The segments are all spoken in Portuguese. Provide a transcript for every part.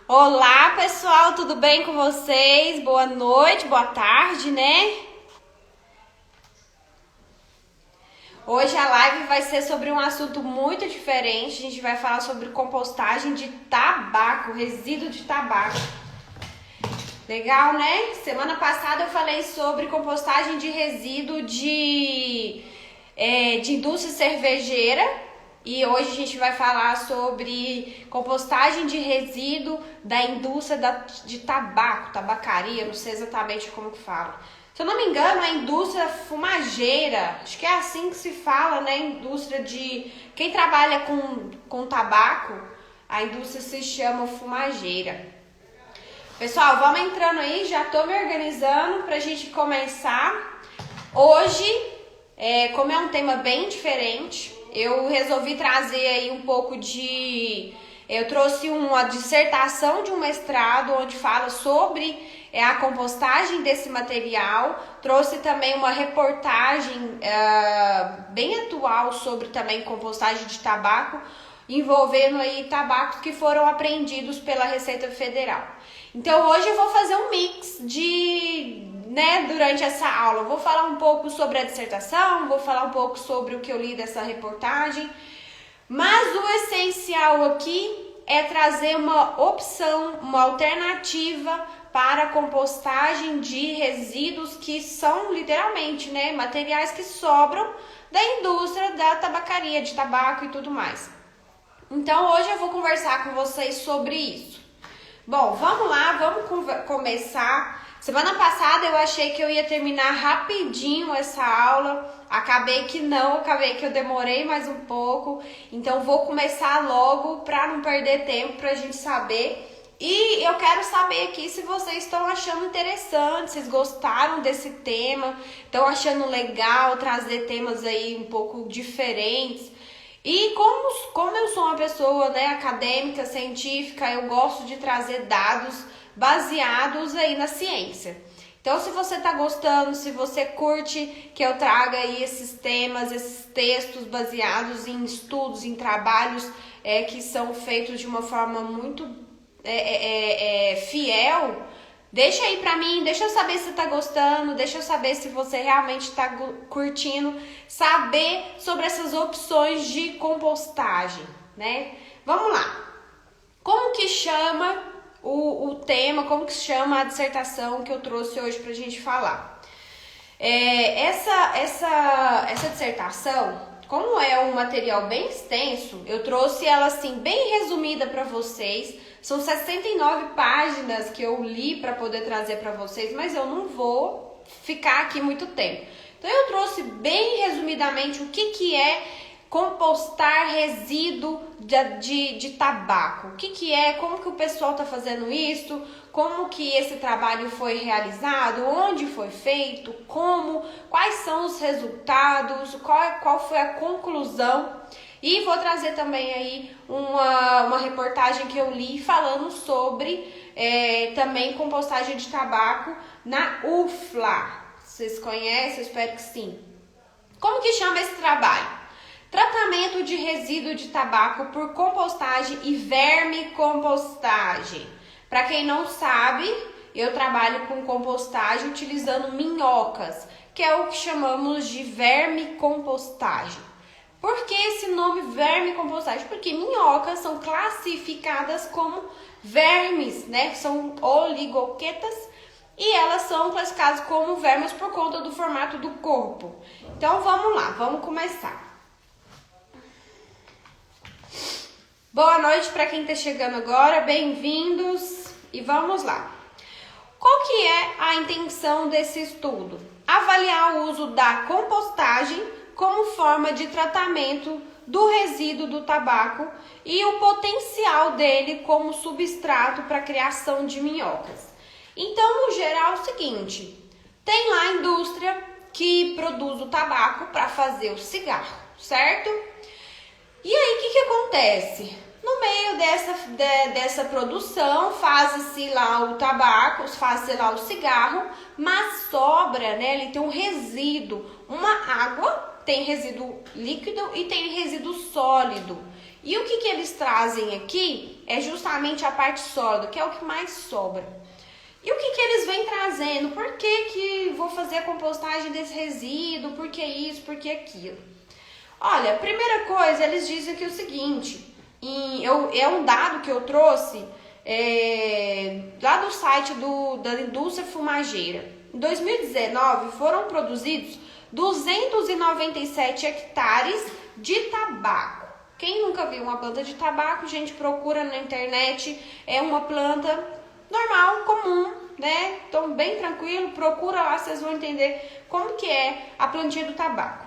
Olá, pessoal, tudo bem com vocês? Boa noite, boa tarde, né? Hoje a live vai ser sobre um assunto muito diferente. A gente vai falar sobre compostagem de tabaco, resíduo de tabaco. Legal, né? Semana passada eu falei sobre compostagem de resíduo de indústria cervejeira. E hoje a gente vai falar sobre compostagem de resíduo da indústria de tabaco, tabacaria, não sei exatamente como que fala. Se eu não me engano, a indústria fumageira, acho que é assim que se fala, né? Indústria de... Quem trabalha com tabaco, a indústria se chama fumageira. Pessoal, vamos entrando aí, já tô me organizando pra gente começar. Hoje, como é um tema bem diferente, eu resolvi trazer aí um pouco de... Eu trouxe uma dissertação de um mestrado onde fala sobre a compostagem desse material. Trouxe também uma reportagem bem atual sobre também compostagem de tabaco, envolvendo aí tabacos que foram apreendidos pela Receita Federal. Então hoje eu vou fazer um mix durante essa aula. Eu vou falar um pouco sobre a dissertação, vou falar um pouco sobre o que eu li dessa reportagem, mas o essencial aqui é trazer uma opção, uma alternativa para a compostagem de resíduos que são literalmente, materiais que sobram da indústria da tabacaria, de tabaco e tudo mais. Então hoje eu vou conversar com vocês sobre isso. Bom, vamos lá, vamos começar. Semana passada eu achei que eu ia terminar rapidinho essa aula, acabei que eu demorei mais um pouco, então vou começar logo para não perder tempo, para a gente saber. E eu quero saber aqui se vocês estão achando interessante, vocês gostaram desse tema, estão achando legal trazer temas aí um pouco diferentes. E como eu sou uma pessoa acadêmica, científica, eu gosto de trazer dados baseados aí na ciência. Então, se você está gostando, se você curte que eu traga aí esses temas, esses textos baseados em estudos, em trabalhos que são feitos de uma forma muito fiel, deixa aí pra mim, deixa eu saber se você tá gostando, deixa eu saber se você realmente tá curtindo, saber sobre essas opções de compostagem, né? Vamos lá. Como que chama o tema, como que chama a dissertação que eu trouxe hoje pra gente falar? Essa dissertação, como é um material bem extenso, eu trouxe ela assim bem resumida para vocês. São 69 páginas que eu li para poder trazer para vocês, mas eu não vou ficar aqui muito tempo. Então eu trouxe bem resumidamente o que é compostar resíduo de tabaco. O que é, como que o pessoal está fazendo isso, como que esse trabalho foi realizado, onde foi feito, quais são os resultados, qual foi a conclusão. E vou trazer também aí uma reportagem que eu li falando sobre também compostagem de tabaco na UFLA. Vocês conhecem? Eu espero que sim. Como que chama esse trabalho? Tratamento de resíduo de tabaco por compostagem e vermicompostagem. Para quem não sabe, eu trabalho com compostagem utilizando minhocas, que é o que chamamos de vermicompostagem. Por que esse nome vermicompostagem? Porque minhocas são classificadas como vermes, né? São oligoquetas e elas são classificadas como vermes por conta do formato do corpo. Então vamos lá, vamos começar. Boa noite para quem está chegando agora, bem-vindos e vamos lá. Qual que é a intenção desse estudo? Avaliar o uso da compostagem como forma de tratamento do resíduo do tabaco e o potencial dele como substrato para a criação de minhocas. Então, no geral, é o seguinte, tem lá a indústria que produz o tabaco para fazer o cigarro, certo? E aí, o que acontece? No meio dessa produção, faz-se lá o tabaco, faz-se lá o cigarro, mas sobra, ele tem um resíduo, uma água, tem resíduo líquido e tem resíduo sólido. E o que eles trazem aqui é justamente a parte sólida, que é o que mais sobra. E o que eles vêm trazendo? Por que vou fazer a compostagem desse resíduo? Por que isso? Por que aquilo? Olha, primeira coisa, eles dizem aqui o seguinte, é um dado que eu trouxe lá do site da indústria fumageira. Em 2019 foram produzidos 297 hectares de tabaco. Quem nunca viu uma planta de tabaco, gente, procura na internet, é uma planta normal, comum, né? Então, bem tranquilo, procura lá, vocês vão entender como que é a plantinha do tabaco.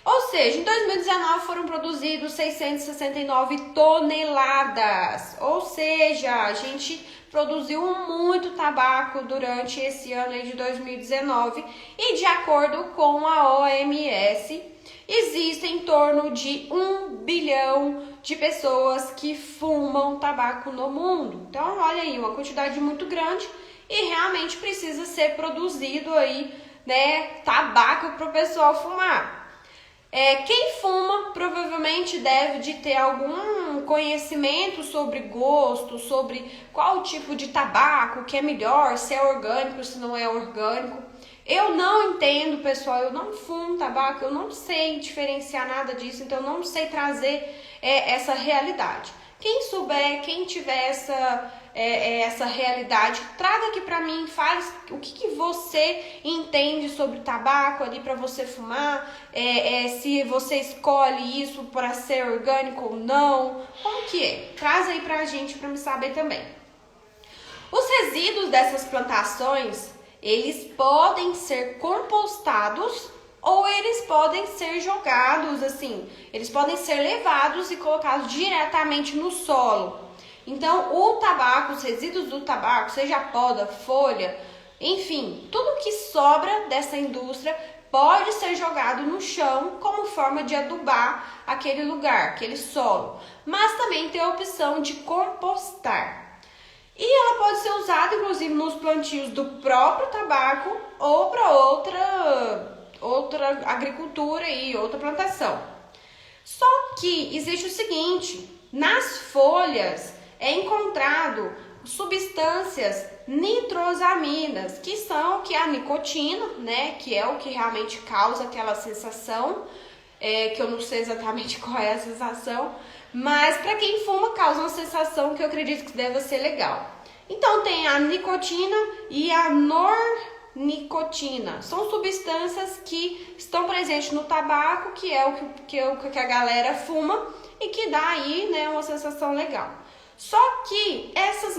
Ou seja, em 2019 foram produzidos 669 toneladas. Ou seja, a gente produziu muito tabaco durante esse ano aí de 2019. E de acordo com a OMS, existem em torno de 1 bilhão de pessoas que fumam tabaco no mundo. Então, olha aí, uma quantidade muito grande e realmente precisa ser produzido aí, né, tabaco para o pessoal fumar. Quem fuma provavelmente deve de ter algum conhecimento sobre gosto, sobre qual tipo de tabaco que é melhor, se é orgânico, se não é orgânico. Eu não entendo, pessoal, eu não fumo tabaco, eu não sei diferenciar nada disso, então eu não sei trazer essa realidade. Quem souber, quem tiver essa realidade, traga aqui pra mim, fale o que você entende sobre tabaco ali para você fumar, se você escolhe isso para ser orgânico ou não, como que é? Traz aí pra gente, pra me saber também. Os resíduos dessas plantações, eles podem ser compostados ou eles podem ser jogados, assim, eles podem ser levados e colocados diretamente no solo. Então, o tabaco, os resíduos do tabaco, seja poda, folha, enfim, tudo que sobra dessa indústria pode ser jogado no chão como forma de adubar aquele lugar, aquele solo. Mas também tem a opção de compostar. E ela pode ser usada, inclusive, nos plantios do próprio tabaco ou para outra agricultura e outra plantação. Só que existe o seguinte, nas folhas é encontrado substâncias nitrosaminas, que são a nicotina, né, que é o que realmente causa aquela sensação, que eu não sei exatamente qual é a sensação, mas para quem fuma causa uma sensação que eu acredito que deve ser legal. Então tem a nicotina e a nornicotina, são substâncias que estão presentes no tabaco, que é o que a galera fuma e que dá aí, né, uma sensação legal. Só que essas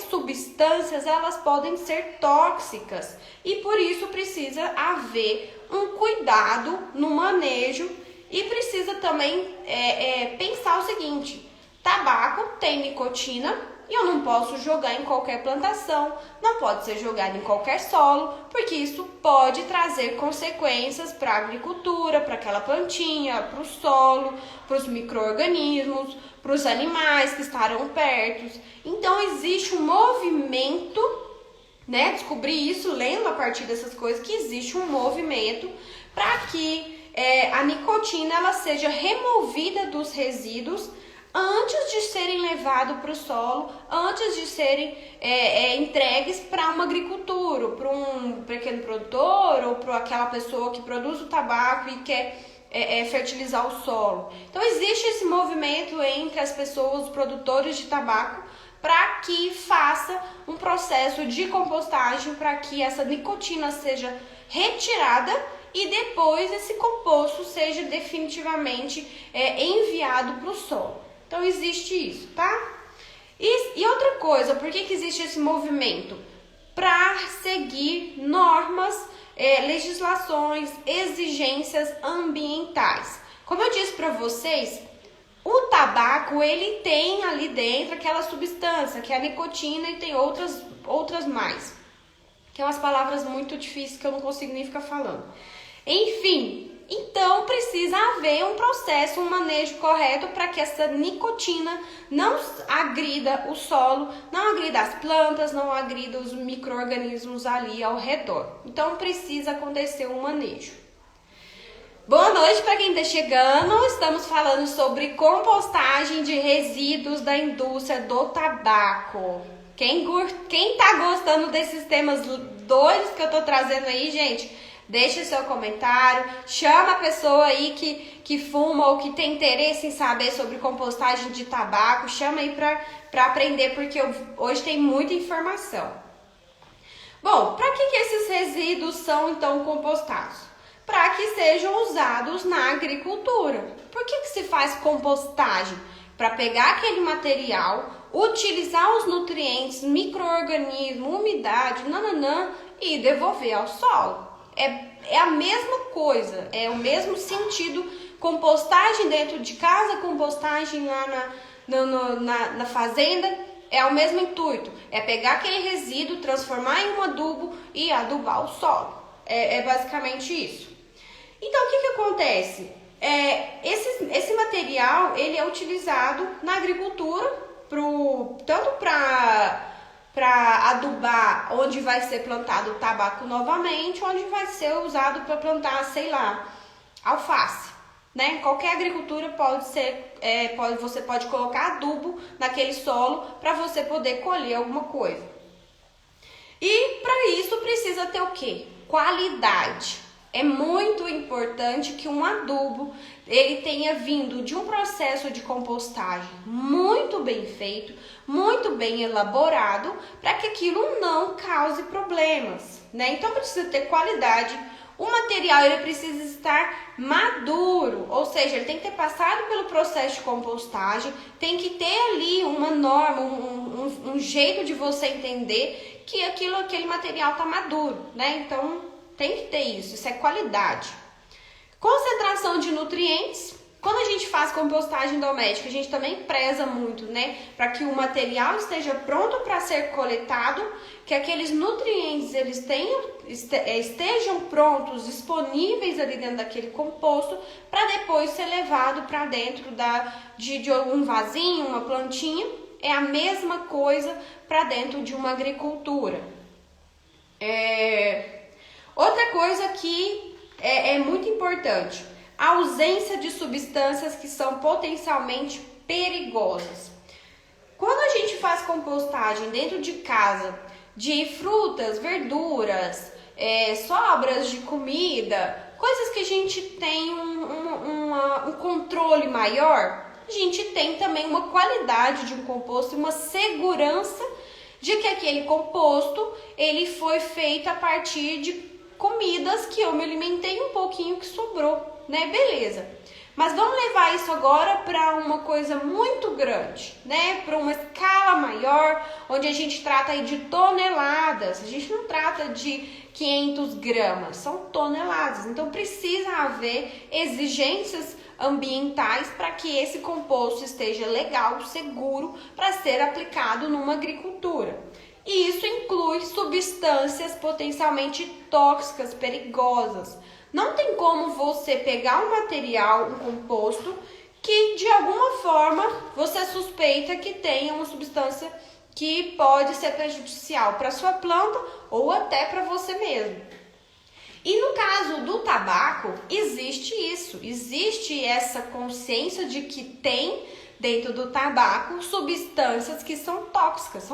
substâncias, elas podem ser tóxicas e por isso precisa haver um cuidado no manejo e precisa também pensar o seguinte, tabaco tem nicotina e eu não posso jogar em qualquer plantação, não pode ser jogado em qualquer solo, porque isso pode trazer consequências para a agricultura, para aquela plantinha, para o solo, para os micro-organismos, para os animais que estarão perto. Então existe um movimento, né? Descobri isso lendo a partir dessas coisas, que existe um movimento para que a nicotina ela seja removida dos resíduos antes de serem levados para o solo, antes de serem entregues para uma agricultura, para um pequeno produtor ou para aquela pessoa que produz o tabaco e quer fertilizar o solo. Então existe esse movimento entre as pessoas, os produtores de tabaco, para que faça um processo de compostagem para que essa nicotina seja retirada e depois esse composto seja definitivamente enviado para o solo. Então existe isso, tá? E outra coisa, por que existe esse movimento? Para seguir normas, legislações, exigências ambientais. Como eu disse para vocês, o tabaco ele tem ali dentro aquela substância que é a nicotina e tem outras mais, que é umas palavras muito difíceis que eu não consigo nem ficar falando. Enfim, então precisa haver um processo, um manejo correto para que essa nicotina não agrida o solo, não agrida as plantas, não agrida os micro-organismos ali ao redor. Então precisa acontecer um manejo. Boa noite para quem está chegando. Estamos falando sobre compostagem de resíduos da indústria do tabaco. Quem tá gostando desses temas doidos que eu tô trazendo aí, gente, deixa seu comentário, chama a pessoa aí que fuma ou que tem interesse em saber sobre compostagem de tabaco, chama aí para aprender, porque hoje tem muita informação. Bom, para que esses resíduos são então compostados? Para que sejam usados na agricultura. Por que se faz compostagem? Para pegar aquele material, utilizar os nutrientes, micro-organismos, umidade, e devolver ao solo. É a mesma coisa, é o mesmo sentido. Compostagem dentro de casa, compostagem lá na fazenda, é o mesmo intuito. É pegar aquele resíduo, transformar em um adubo e adubar o solo. É basicamente isso. Então, o que acontece? Esse material ele é utilizado na agricultura, tanto para adubar onde vai ser plantado o tabaco novamente, onde vai ser usado para plantar, sei lá, alface. Né? Qualquer agricultura você pode colocar adubo naquele solo para você poder colher alguma coisa. E para isso precisa ter o quê? Qualidade. É muito importante que um adubo ele tenha vindo de um processo de compostagem muito bem feito, muito bem elaborado, para que aquilo não cause problemas, né? Então precisa ter qualidade. O material ele precisa estar maduro, ou seja, ele tem que ter passado pelo processo de compostagem, tem que ter ali uma norma, um jeito de você entender que aquele material está maduro, né? Então tem que ter isso é qualidade. Concentração de nutrientes. Quando a gente faz compostagem doméstica, a gente também preza muito, né? Para que o material esteja pronto para ser coletado, que aqueles nutrientes eles estejam prontos, disponíveis ali dentro daquele composto, para depois ser levado para dentro de um vasinho, uma plantinha. É a mesma coisa para dentro de uma agricultura. Outra coisa que é muito importante, a ausência de substâncias que são potencialmente perigosas. Quando a gente faz compostagem dentro de casa de frutas, verduras, sobras de comida, coisas que a gente tem um controle maior, a gente tem também uma qualidade de um composto e uma segurança de que aquele composto ele foi feito a partir de comidas que eu me alimentei um pouquinho que sobrou, né? Beleza. Mas vamos levar isso agora para uma coisa muito grande, né? Para uma escala maior, onde a gente trata aí de toneladas. A gente não trata de 500 gramas, são toneladas. Então precisa haver exigências ambientais para que esse composto esteja legal, seguro para ser aplicado numa agricultura. E isso inclui substâncias potencialmente tóxicas, perigosas. Não tem como você pegar um material, um composto, que de alguma forma você suspeita que tenha uma substância que pode ser prejudicial para sua planta ou até para você mesmo. E no caso do tabaco, existe isso, existe essa consciência de que tem dentro do tabaco substâncias que são tóxicas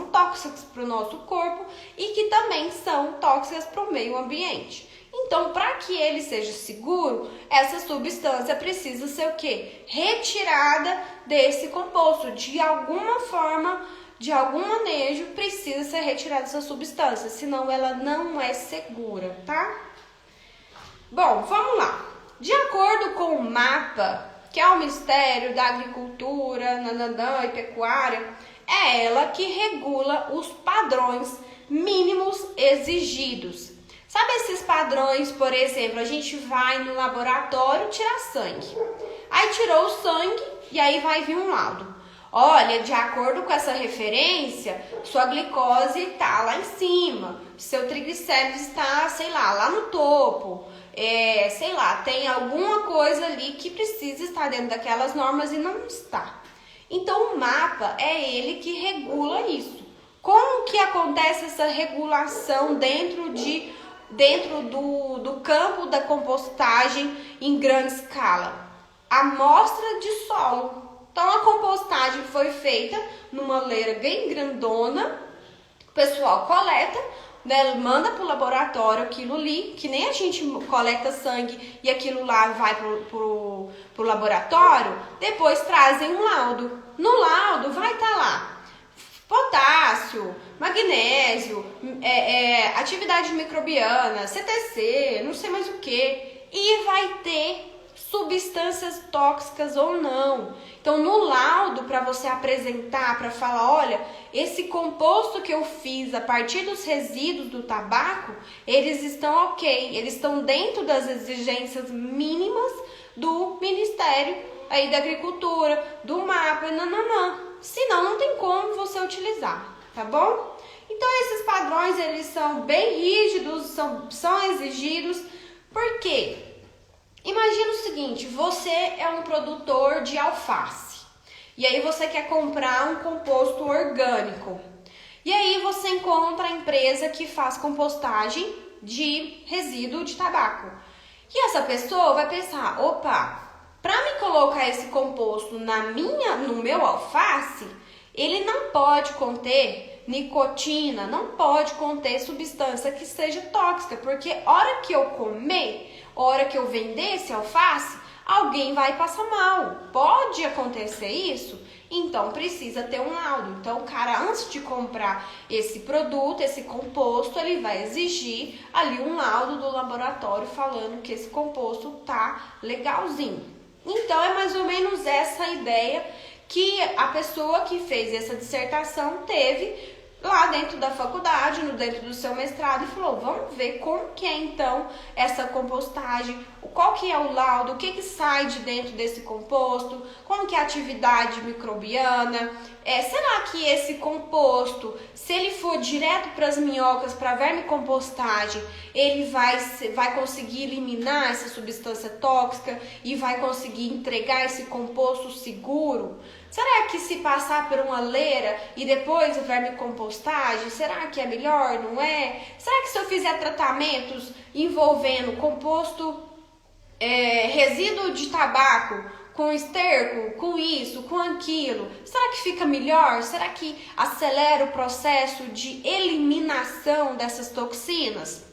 para o nosso corpo e que também são tóxicas para o meio ambiente. Então, para que ele seja seguro, essa substância precisa ser o quê? Retirada desse composto. De alguma forma, de algum manejo, precisa ser retirada essa substância, senão ela não é segura, tá? Bom, vamos lá. De acordo com o MAPA, que é o Ministério da Agricultura, e Pecuária, é ela que regula os padrões mínimos exigidos. Sabe esses padrões, por exemplo, a gente vai no laboratório tirar sangue. Aí tirou o sangue e aí vai vir um laudo. Olha, de acordo com essa referência, sua glicose está lá em cima, seu triglicérides está, sei lá no topo. Sei lá, tem alguma coisa ali que precisa estar dentro daquelas normas e não está. Então o MAPA é ele que regula isso. Como que acontece essa regulação dentro dentro do campo da compostagem em grande escala? Amostra de solo. Então a compostagem foi feita numa leira bem grandona, o pessoal coleta, né, manda para o laboratório aquilo ali, que nem a gente coleta sangue e aquilo lá vai pro laboratório, depois trazem um laudo. No laudo vai estar lá potássio, magnésio, atividade microbiana, CTC, não sei mais o que, e vai ter substâncias tóxicas ou não. Então, no laudo, para você apresentar, para falar, olha, esse composto que eu fiz a partir dos resíduos do tabaco, eles estão ok, eles estão dentro das exigências mínimas do Ministério aí da Agricultura, do MAPA, senão não tem como você utilizar, tá bom? Então, esses padrões, eles são bem rígidos, são exigidos, por quê? Imagina o seguinte, você é um produtor de alface e aí você quer comprar um composto orgânico. E aí você encontra a empresa que faz compostagem de resíduo de tabaco. E essa pessoa vai pensar, opa, para me colocar esse composto no meu alface, ele não pode conter nicotina, não pode conter substância que seja tóxica, porque hora que eu comer, hora que eu vender esse alface, alguém vai passar mal. Pode acontecer isso? Então precisa ter um laudo. Então o cara, antes de comprar esse produto, esse composto, ele vai exigir ali um laudo do laboratório falando que esse composto tá legalzinho. Então é mais ou menos essa ideia que a pessoa que fez essa dissertação teve lá dentro da faculdade, dentro do seu mestrado, e falou, vamos ver como que é então essa compostagem, qual que é o laudo, o que que sai de dentro desse composto, como que é a atividade microbiana, será que esse composto, se ele for direto para as minhocas, para vermicompostagem, ele vai conseguir eliminar essa substância tóxica e vai conseguir entregar esse composto seguro? Será que se passar por uma leira e depois a vermicompostagem, será que é melhor, não é? Será que se eu fizer tratamentos envolvendo composto, resíduo de tabaco, com esterco, com isso, com aquilo, será que fica melhor? Será que acelera o processo de eliminação dessas toxinas?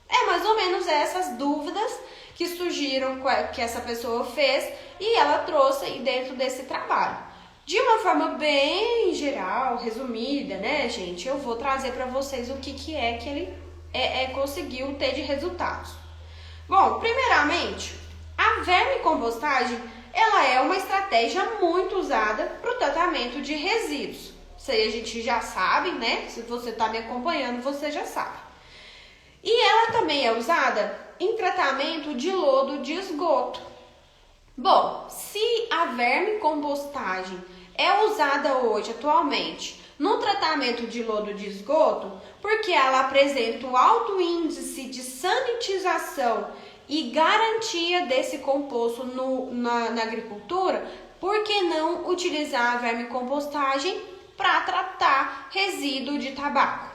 É mais ou menos essas dúvidas que surgiram, que essa pessoa fez e ela trouxe aí dentro desse trabalho. De uma forma bem geral, resumida, né, gente? Eu vou trazer para vocês o que é que ele conseguiu ter de resultados. Bom, primeiramente, a vermicompostagem, ela é uma estratégia muito usada para o tratamento de resíduos. Isso aí a gente já sabe, né? Se você está me acompanhando, você já sabe. E ela também é usada em tratamento de lodo de esgoto. Bom, se a vermicompostagem é usada hoje, atualmente, no tratamento de lodo de esgoto, porque ela apresenta um alto índice de sanitização e garantia desse composto na agricultura, por que não utilizar a vermicompostagem para tratar resíduo de tabaco?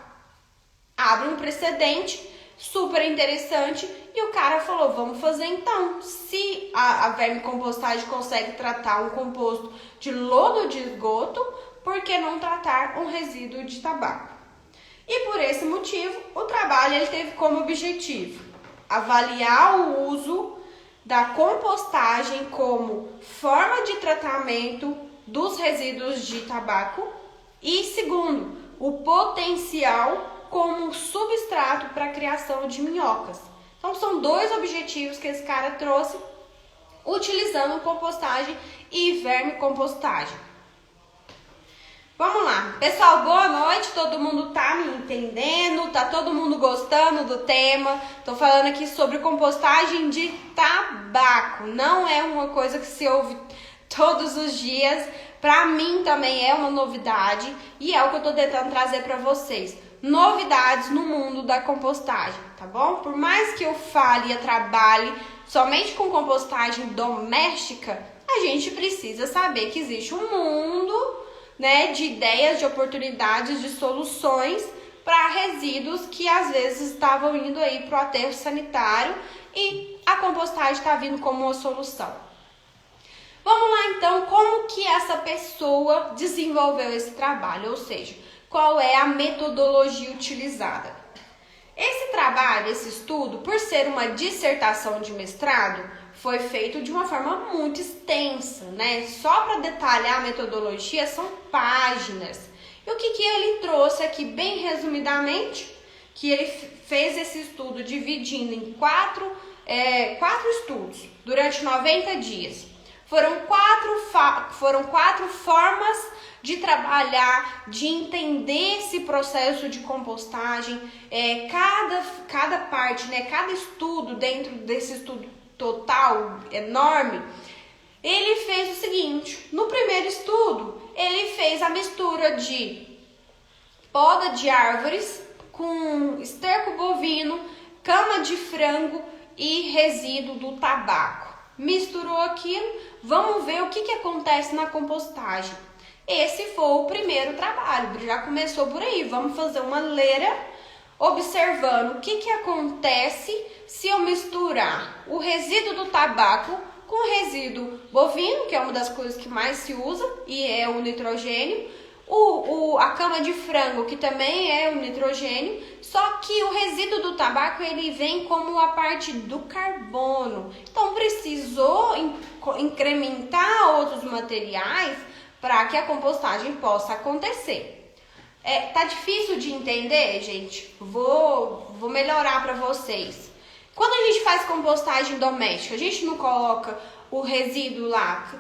Abre um precedente super interessante e o cara falou, vamos fazer então. Se a vermicompostagem consegue tratar um composto de lodo de esgoto, por que não tratar um resíduo de tabaco? E por esse motivo, o trabalho ele teve como objetivo avaliar o uso da compostagem como forma de tratamento dos resíduos de tabaco e, segundo, o potencial como substrato para a criação de minhocas. Então, são dois objetivos que esse cara trouxe utilizando compostagem e vermicompostagem. Vamos lá. Pessoal, boa noite. Todo mundo tá me entendendo? Tá todo mundo gostando do tema? Tô falando aqui sobre compostagem de tabaco. Não é uma coisa que se ouve todos os dias. Para mim também é uma novidade e é o que eu tô tentando trazer para vocês. Novidades no mundo da compostagem, tá bom? Por mais que eu fale e trabalhe somente com compostagem doméstica, a gente precisa saber que existe um mundo, né, de ideias, de oportunidades, de soluções para resíduos que às vezes estavam indo aí para o aterro sanitário e a compostagem está vindo como uma solução. Vamos lá então, como que essa pessoa desenvolveu esse trabalho, ou seja, qual é a metodologia utilizada? Esse trabalho, esse estudo, por ser uma dissertação de mestrado, foi feito de uma forma muito extensa, né? Só para detalhar a metodologia são páginas. E o que ele trouxe aqui, bem resumidamente, que ele fez esse estudo dividindo em quatro estudos durante 90 dias. Foram quatro formas de trabalhar, de entender esse processo de compostagem. Cada parte, né, cada estudo dentro desse estudo total enorme, ele fez o seguinte: no primeiro estudo, ele fez a mistura de poda de árvores com esterco bovino, cama de frango e resíduo do tabaco. Misturou aquilo, vamos ver o que acontece na compostagem. Esse foi o primeiro trabalho, já começou por aí. Vamos fazer uma leira observando o que acontece se eu misturar o resíduo do tabaco com o resíduo bovino, que é uma das coisas que mais se usa e é o nitrogênio, a cama de frango, que também é o nitrogênio, só que o resíduo do tabaco ele vem como a parte do carbono. Então precisou incrementar outros materiais para que a compostagem possa acontecer. Tá difícil de entender, gente? Vou melhorar para vocês. Quando a gente faz compostagem doméstica, a gente não coloca o resíduo lá,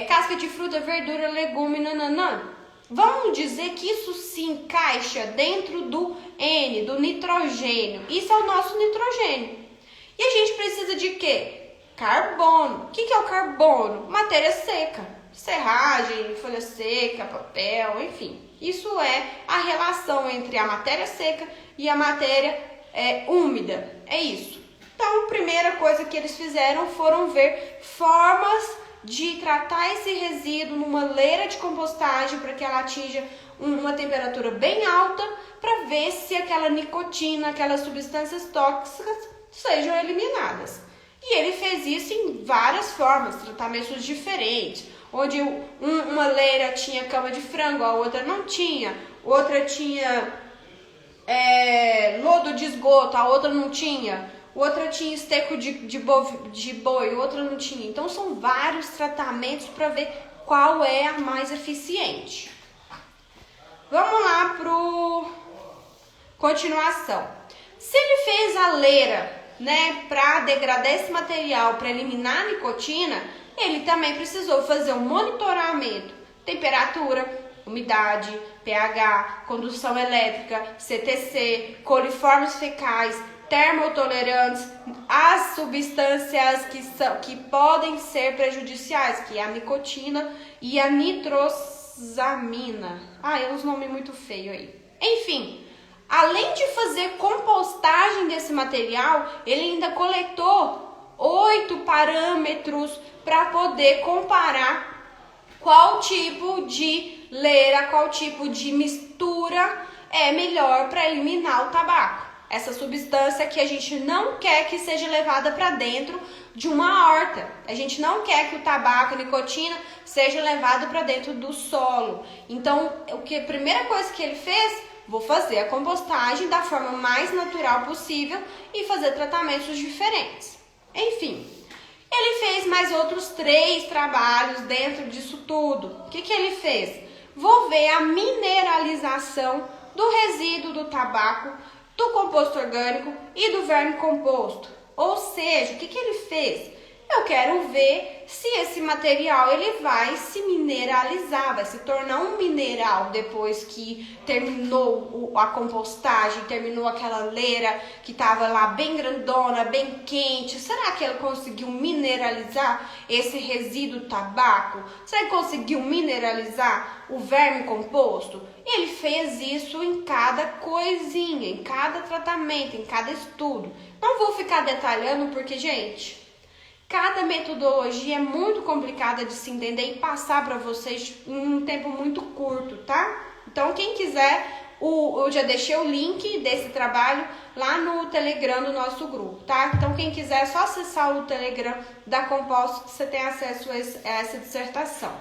casca de fruta, verdura, legume, nananã. Vamos dizer que isso se encaixa dentro do N, do nitrogênio. Isso é o nosso nitrogênio. E a gente precisa de quê? Carbono. O que é o carbono? Matéria seca. Serragem, folha seca, papel, enfim. Isso é a relação entre a matéria seca e a matéria úmida. É isso. Então, a primeira coisa que eles fizeram foram ver formas de tratar esse resíduo numa leira de compostagem para que ela atinja uma temperatura bem alta, para ver se aquela nicotina, aquelas substâncias tóxicas sejam eliminadas. E ele fez isso em várias formas, tratamentos diferentes, onde uma leira tinha cama de frango, a outra não tinha, outra tinha lodo de esgoto, a outra não tinha. Outra tinha esterco de boi, outra não tinha. Então, são vários tratamentos para ver qual é a mais eficiente. Vamos lá para continuação. Se ele fez a leira, né, para degradar esse material, para eliminar a nicotina, ele também precisou fazer um monitoramento, temperatura, umidade, pH, condução elétrica, CTC, coliformes fecais, termotolerantes, as substâncias que podem ser prejudiciais, que é a nicotina e a nitrosamina. É uns nomes muito feios aí. Enfim, além de fazer compostagem desse material, ele ainda coletou 8 parâmetros para poder comparar qual tipo de leira, qual tipo de mistura é melhor para eliminar o tabaco. Essa substância que a gente não quer que seja levada para dentro de uma horta. A gente não quer que o tabaco, a nicotina, seja levado para dentro do solo. Então, a primeira coisa que ele fez, vou fazer a compostagem da forma mais natural possível e fazer tratamentos diferentes. Enfim, ele fez mais outros 3 trabalhos dentro disso tudo. O que ele fez? Vou ver a mineralização do resíduo do tabaco, do composto orgânico e do verme composto. Ou seja, o que ele fez? Eu quero ver se esse material ele vai se mineralizar, vai se tornar um mineral depois que terminou a compostagem, terminou aquela leira que estava lá bem grandona, bem quente. Será que ele conseguiu mineralizar esse resíduo tabaco? Será que conseguiu mineralizar o verme composto? Ele fez isso em cada coisinha, em cada tratamento, em cada estudo. Não vou ficar detalhando porque, gente, cada metodologia é muito complicada de se entender e passar para vocês em um tempo muito curto, tá? Então, quem quiser, Eu já deixei o link desse trabalho lá no Telegram do nosso grupo, tá? Então, quem quiser, é só acessar o Telegram da Compostos que você tem acesso a essa dissertação.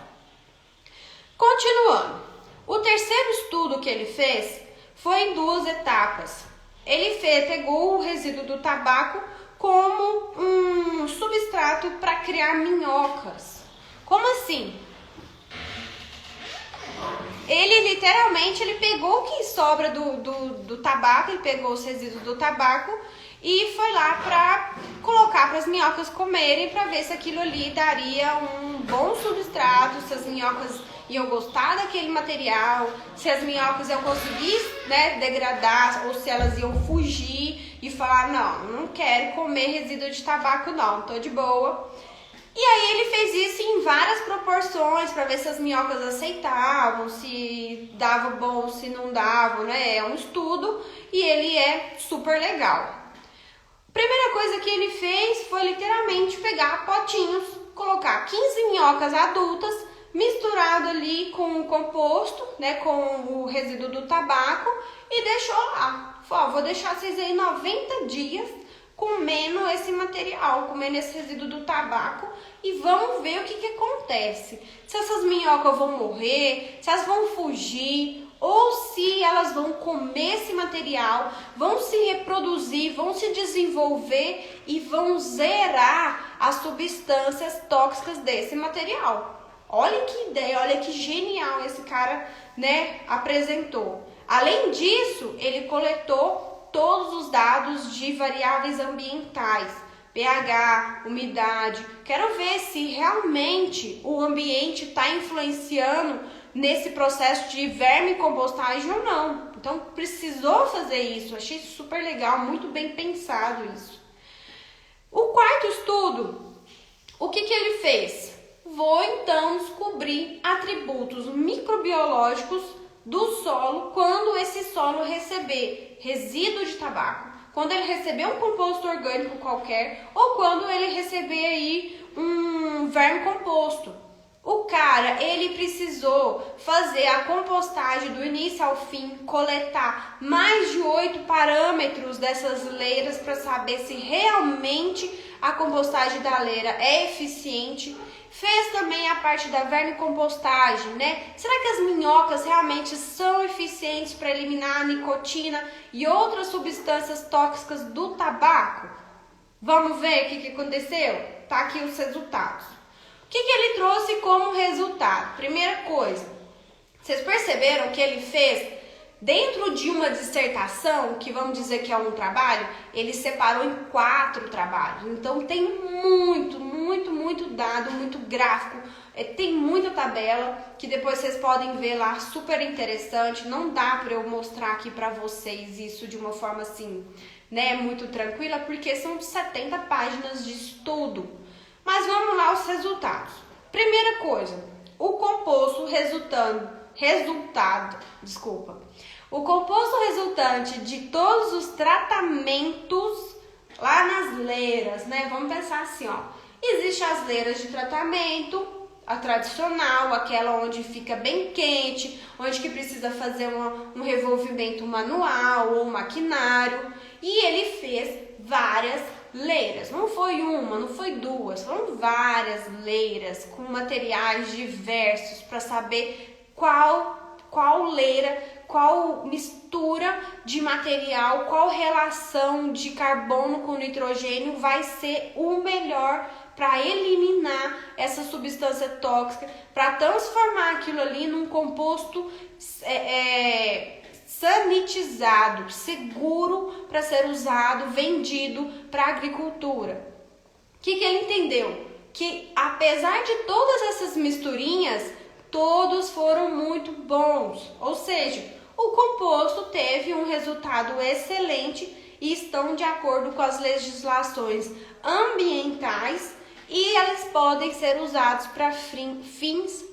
Continuando, o terceiro estudo que ele fez foi em 2 etapas. Ele pegou o resíduo do tabaco como um substrato para criar minhocas. Como assim? Ele literalmente pegou o que sobra do tabaco, ele pegou os resíduos do tabaco e foi lá para colocar para as minhocas comerem, para ver se aquilo ali daria um bom substrato, se as minhocas iam gostar daquele material, se as minhocas iam conseguir, né, degradar, ou se elas iam fugir e falar, não quero comer resíduo de tabaco não, tô de boa. E aí ele fez isso em várias proporções para ver se as minhocas aceitavam, se dava bom, se não dava, né? É um estudo e ele é super legal. A primeira coisa que ele fez foi literalmente pegar potinhos, colocar 15 minhocas adultas, misturado ali com o composto, né, com o resíduo do tabaco e deixou lá. Falou, vou deixar vocês aí 90 dias comendo esse material, comendo esse resíduo do tabaco e vamos ver o que acontece. Se essas minhocas vão morrer, se elas vão fugir ou se elas vão comer esse material, vão se reproduzir, vão se desenvolver e vão zerar as substâncias tóxicas desse material. Olha que ideia, olha que genial esse cara, né, apresentou. Além disso, ele coletou todos os dados de variáveis ambientais, pH, umidade. Quero ver se realmente o ambiente está influenciando nesse processo de vermicompostagem ou não. Então, precisou fazer isso. Achei super legal, muito bem pensado isso. O quarto estudo, o que ele fez? Vou então descobrir atributos microbiológicos do solo quando esse solo receber resíduo de tabaco, quando ele receber um composto orgânico qualquer ou quando ele receber aí um verme composto. O cara, ele precisou fazer a compostagem do início ao fim, coletar mais de 8 parâmetros dessas leiras para saber se realmente a compostagem da leira é eficiente. Fez também a parte da vermicompostagem, né? Será que as minhocas realmente são eficientes para eliminar a nicotina e outras substâncias tóxicas do tabaco? Vamos ver o que aconteceu? Tá aqui os resultados. O que ele trouxe como resultado? Primeira coisa, vocês perceberam que ele fez dentro de uma dissertação, que vamos dizer que é um trabalho, ele separou em 4 trabalhos. Então tem muito dado, muito gráfico, tem muita tabela que depois vocês podem ver lá, super interessante. Não dá para eu mostrar aqui para vocês isso de uma forma assim, né, muito tranquila, porque são 70 páginas de estudo. Mas vamos lá os resultados. Primeira coisa, o composto O composto resultante de todos os tratamentos lá nas leiras, né? Vamos pensar assim, ó. Existem as leiras de tratamento, a tradicional, aquela onde fica bem quente, onde que precisa fazer um revolvimento manual ou maquinário. E ele fez várias leiras. Não foi uma, não foi duas, foram várias leiras com materiais diversos para saber qual leira, qual mistura de material, qual relação de carbono com nitrogênio vai ser o melhor para eliminar essa substância tóxica, para transformar aquilo ali num composto sanitizado, seguro para ser usado, vendido para a agricultura. O que ele entendeu? Que apesar de todas essas misturinhas, todos foram muito bons, ou seja, o composto teve um resultado excelente e estão de acordo com as legislações ambientais e eles podem ser usados para fins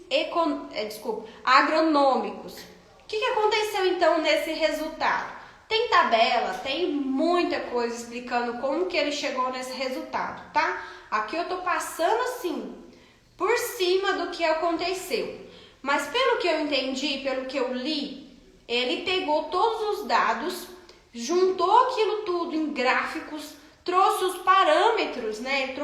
agronômicos. O que aconteceu então nesse resultado? Tem tabela, tem muita coisa explicando como que ele chegou nesse resultado, tá? Aqui eu tô passando assim, por cima do que aconteceu. Mas pelo que eu entendi, pelo que eu li, Ele pegou todos os dados, juntou aquilo tudo em gráficos, trouxe os parâmetros, né?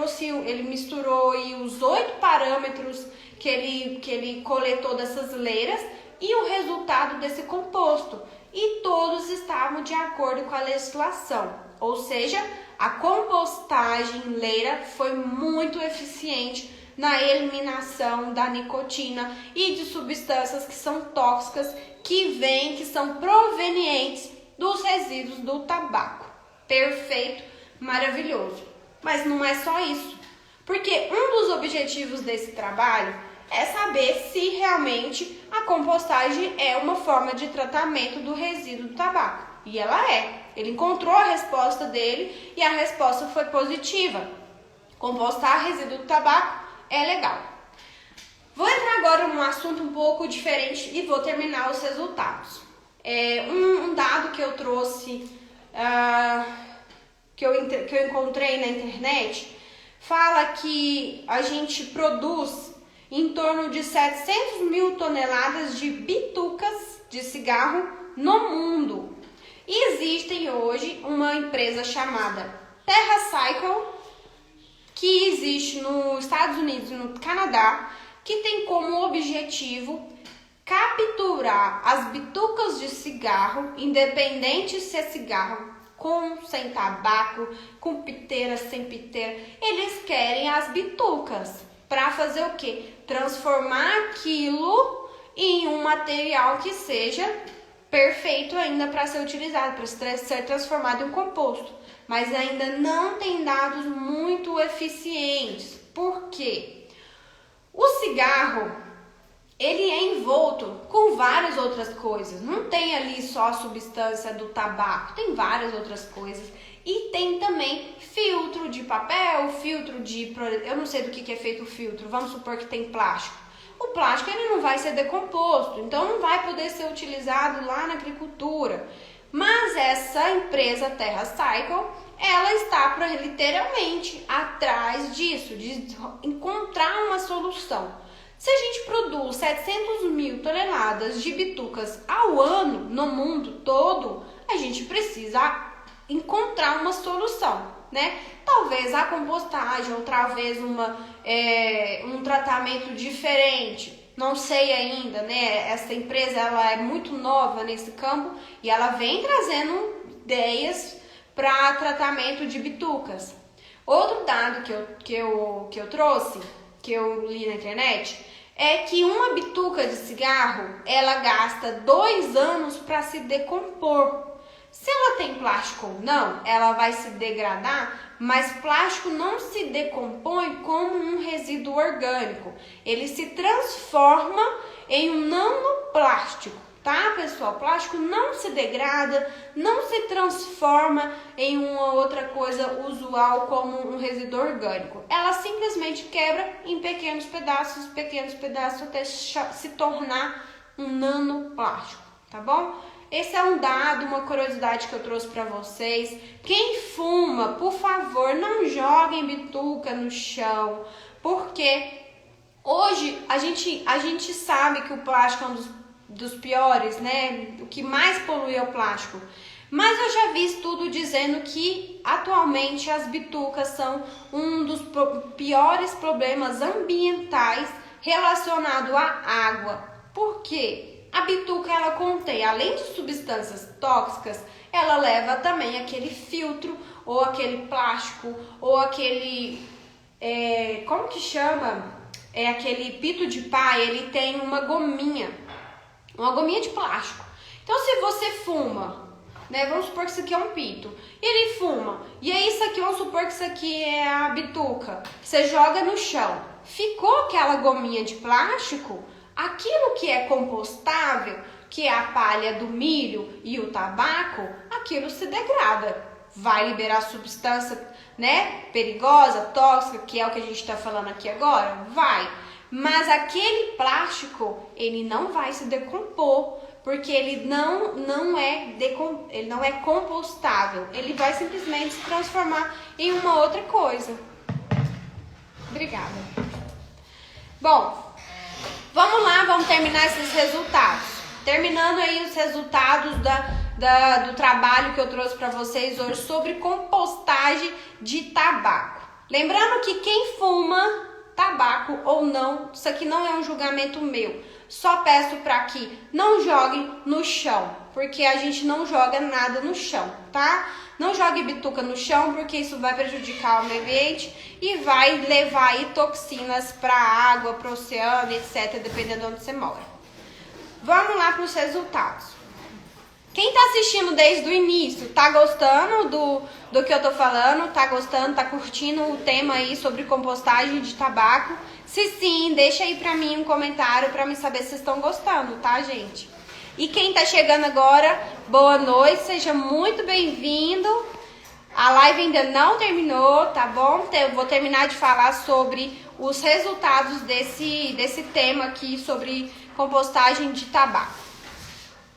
Ele misturou aí os 8 parâmetros que ele coletou dessas leiras e o resultado desse composto. E todos estavam de acordo com a legislação. Ou seja, a compostagem leira foi muito eficiente na eliminação da nicotina e de substâncias que são tóxicas, que são provenientes dos resíduos do tabaco. Perfeito, maravilhoso. Mas não é só isso, porque um dos objetivos desse trabalho é saber se realmente a compostagem é uma forma de tratamento do resíduo do tabaco. E ela é. Ele encontrou a resposta dele e a resposta foi positiva. Compostar resíduo do tabaco é legal. Vou entrar agora num assunto um pouco diferente e vou terminar os resultados. Um dado que eu trouxe, que eu encontrei na internet, fala que a gente produz em torno de 700 mil toneladas de bitucas de cigarro no mundo. E existe hoje uma empresa chamada TerraCycle, que existe nos Estados Unidos e no Canadá, que tem como objetivo capturar as bitucas de cigarro, independente se é cigarro com, sem tabaco, com piteira, sem piteira. Eles querem as bitucas para fazer o quê? Transformar aquilo em um material que seja perfeito ainda para ser utilizado, para ser transformado em um composto. Mas ainda não tem dados muito eficientes. Por quê? O cigarro, ele é envolto com várias outras coisas. Não tem ali só a substância do tabaco, tem várias outras coisas. E tem também filtro de papel, filtro de... Eu não sei do que é feito o filtro, vamos supor que tem plástico. O plástico ele não vai ser decomposto, então não vai poder ser utilizado lá na agricultura. Mas essa empresa TerraCycle, ela está literalmente atrás disso, de encontrar uma solução. Se a gente produz 700 mil toneladas de bitucas ao ano no mundo todo, a gente precisa encontrar uma solução, né? Talvez a compostagem, ou talvez um tratamento diferente. Não sei ainda, né? Essa empresa ela é muito nova nesse campo e ela vem trazendo ideias para tratamento de bitucas. Outro dado que eu trouxe, que eu li na internet, é que uma bituca de cigarro ela gasta 2 anos para se decompor. Se ela tem plástico ou não, ela vai se degradar, mas plástico não se decompõe como um resíduo orgânico. Ele se transforma em um nanoplástico, tá, pessoal? Plástico não se degrada, não se transforma em uma outra coisa usual como um resíduo orgânico. Ela simplesmente quebra em pequenos pedaços até se tornar um nanoplástico, tá bom? Esse é um dado, uma curiosidade que eu trouxe para vocês. Quem fuma, por favor, não joguem bituca no chão, porque hoje a gente sabe que o plástico é um dos piores, né? O que mais polui é o plástico. Mas eu já vi estudo dizendo que atualmente as bitucas são um dos piores problemas ambientais relacionado à água. Por quê? A bituca, ela contém, além de substâncias tóxicas, ela leva também aquele filtro, ou aquele plástico, ou aquele, como que chama? Aquele pito de pai, ele tem uma gominha de plástico. Então, se você fuma, né, vamos supor que isso aqui é um pito, e ele fuma, e aí isso aqui, vamos supor que isso aqui é a bituca, você joga no chão, ficou aquela gominha de plástico. Aquilo que é compostável, que é a palha do milho e o tabaco, aquilo se degrada. Vai liberar substância, né, perigosa, tóxica, que é o que a gente está falando aqui agora? Vai. Mas aquele plástico, ele não vai se decompor, porque ele não é compostável. Ele vai simplesmente se transformar em uma outra coisa. Obrigada. Bom, vamos lá, vamos terminar esses resultados. Terminando aí os resultados do trabalho que eu trouxe para vocês hoje sobre compostagem de tabaco. Lembrando que quem fuma tabaco ou não, isso aqui não é um julgamento meu. Só peço para que não joguem no chão, porque a gente não joga nada no chão, tá? Não jogue bituca no chão, porque isso vai prejudicar o meio ambiente e vai levar aí toxinas para a água, para o oceano, etc, dependendo de onde você mora. Vamos lá para os resultados. Quem tá assistindo desde o início, tá gostando do que eu tô falando? Tá gostando, tá curtindo o tema aí sobre compostagem de tabaco? Se sim, deixa aí pra mim um comentário pra me saber se vocês estão gostando, tá, gente? E quem tá chegando agora, boa noite, seja muito bem-vindo. A live ainda não terminou, tá bom? Eu vou terminar de falar sobre os resultados desse tema aqui sobre compostagem de tabaco.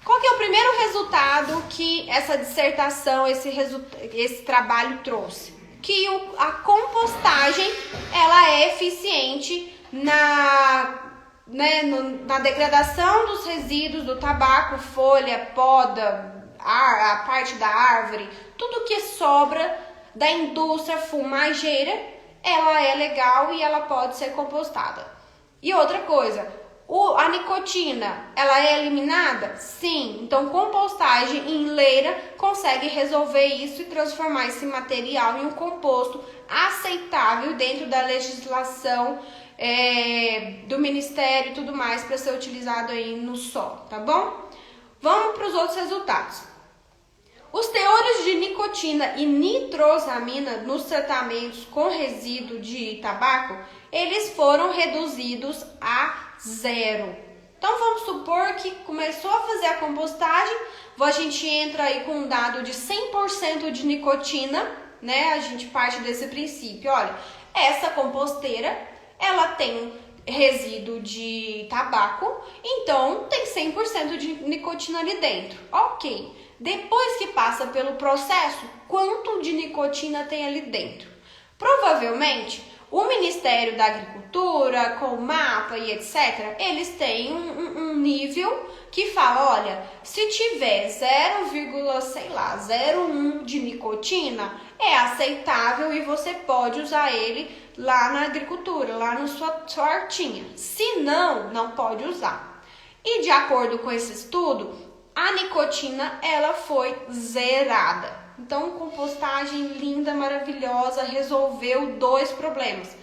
Qual que é o primeiro resultado que essa dissertação, esse trabalho trouxe? Que a compostagem ela é eficiente na degradação dos resíduos do tabaco, folha, poda, a parte da árvore, tudo que sobra da indústria fumageira, ela é legal e ela pode ser compostada. E outra coisa, a nicotina, ela é eliminada? Sim. Então, compostagem em leira consegue resolver isso e transformar esse material em um composto aceitável dentro da legislação do Ministério e tudo mais para ser utilizado aí no solo, tá bom? Vamos para os outros resultados. Os teores de nicotina e nitrosamina nos tratamentos com resíduo de tabaco, eles foram reduzidos a 0. Então vamos supor que começou a fazer a compostagem, a gente entra aí com um dado de 100% de nicotina, né? A gente parte desse princípio, olha, essa composteira, ela tem resíduo de tabaco, então tem 100% de nicotina ali dentro. Ok. Depois que passa pelo processo, quanto de nicotina tem ali dentro? Provavelmente, o Ministério da Agricultura, com o mapa e etc., eles têm um nível que fala, olha, se tiver 0,01 de nicotina, é aceitável e você pode usar ele lá na agricultura, lá na sua hortinha. Se não, não pode usar. E de acordo com esse estudo, a nicotina, ela foi zerada. Então, compostagem linda, maravilhosa, resolveu 2 problemas.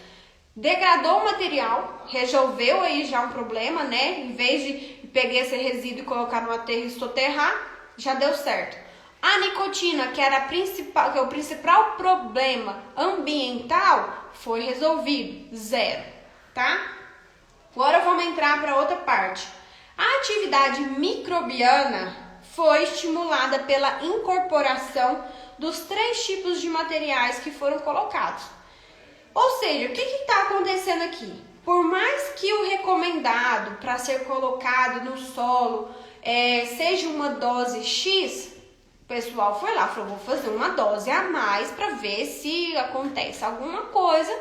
Degradou o material, resolveu aí já um problema, né? Em vez de pegar esse resíduo e colocar no aterro e soterrar, já deu certo. A nicotina, que era o principal problema ambiental, foi resolvido, 0, tá? Agora vamos entrar para outra parte. A atividade microbiana foi estimulada pela incorporação dos 3 tipos de materiais que foram colocados. Ou seja, o que está acontecendo aqui? Por mais que o recomendado para ser colocado no solo seja uma dose X, o pessoal foi lá e falou, vou fazer uma dose a mais para ver se acontece alguma coisa.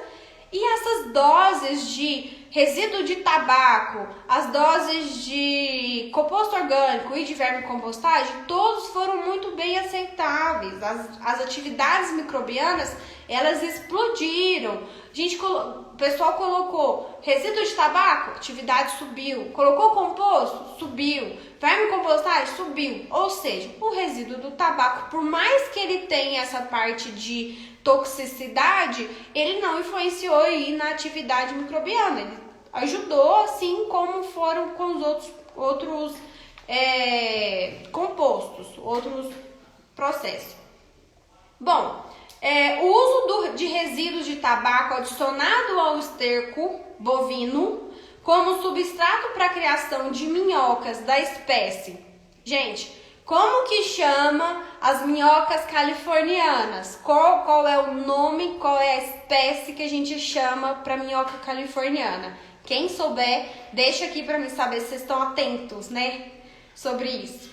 E essas doses de resíduo de tabaco, as doses de composto orgânico e de vermicompostagem, todos foram muito bem aceitáveis. As atividades microbianas, elas explodiram. O pessoal colocou resíduo de tabaco, atividade subiu. Colocou composto, subiu. Vermicompostagem, subiu. Ou seja, o resíduo do tabaco, por mais que ele tenha essa parte de toxicidade, ele não influenciou aí na atividade microbiana. Ele ajudou, assim como foram com os outros compostos, outros processos. Bom, o uso de resíduos de tabaco adicionado ao esterco bovino como substrato para a criação de minhocas da espécie. Gente, como que chama as minhocas californianas? Qual é o nome, qual é a espécie que a gente chama para minhoca californiana? Quem souber, deixa aqui para mim saber se vocês estão atentos, né, sobre isso.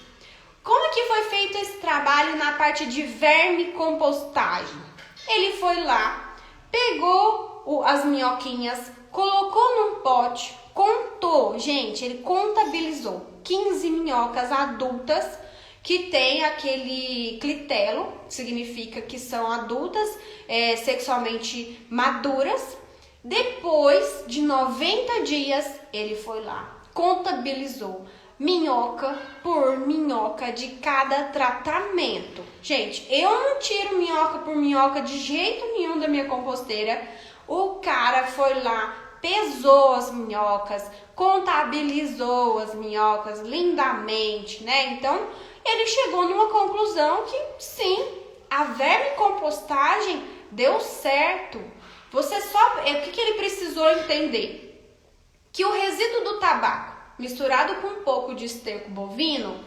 Como que foi feito esse trabalho na parte de vermicompostagem? Ele foi lá, pegou as minhoquinhas, colocou num pote com contou, gente, ele contabilizou 15 minhocas adultas que tem aquele clitelo, significa que são adultas, sexualmente maduras. Depois de 90 dias, ele foi lá, contabilizou minhoca por minhoca de cada tratamento. Gente, eu não tiro minhoca por minhoca de jeito nenhum da minha composteira. O cara foi lá, pesou as minhocas, contabilizou as minhocas lindamente, né? Então, ele chegou numa conclusão que sim, a vermicompostagem deu certo. Você só, o que ele precisou entender? Que o resíduo do tabaco misturado com um pouco de esterco bovino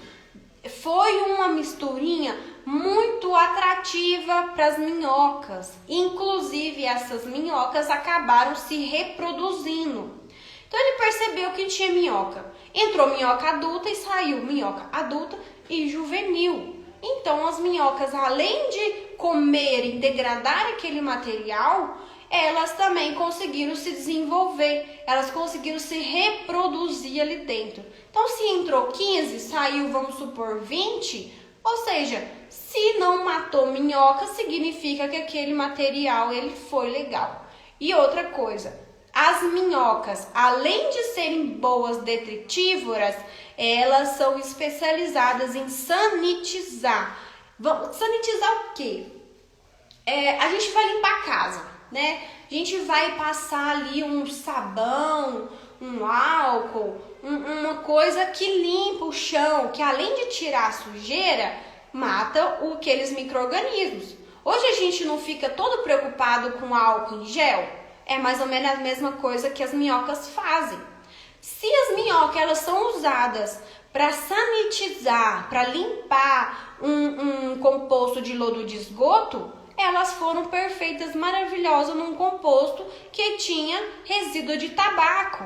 foi uma misturinha muito atrativa para as minhocas. Inclusive, essas minhocas acabaram se reproduzindo. Então, ele percebeu que tinha minhoca. Entrou minhoca adulta e saiu minhoca adulta e juvenil. Então, as minhocas, além de comerem, degradar aquele material, elas também conseguiram se desenvolver, elas conseguiram se reproduzir ali dentro. Então, se entrou 15, saiu, vamos supor, 20, ou seja, se não matou minhoca, significa que aquele material ele foi legal. E outra coisa, as minhocas, além de serem boas detritívoras, elas são especializadas em sanitizar. Sanitizar o quê? A gente vai limpar a casa, né? A gente vai passar ali um sabão, um álcool, uma coisa que limpa o chão, que além de tirar a sujeira, mata aqueles micro-organismos. Hoje a gente não fica todo preocupado com álcool em gel. É mais ou menos a mesma coisa que as minhocas fazem. Se as minhocas elas são usadas para sanitizar, para limpar um composto de lodo de esgoto, elas foram perfeitas, maravilhosas num composto que tinha resíduo de tabaco.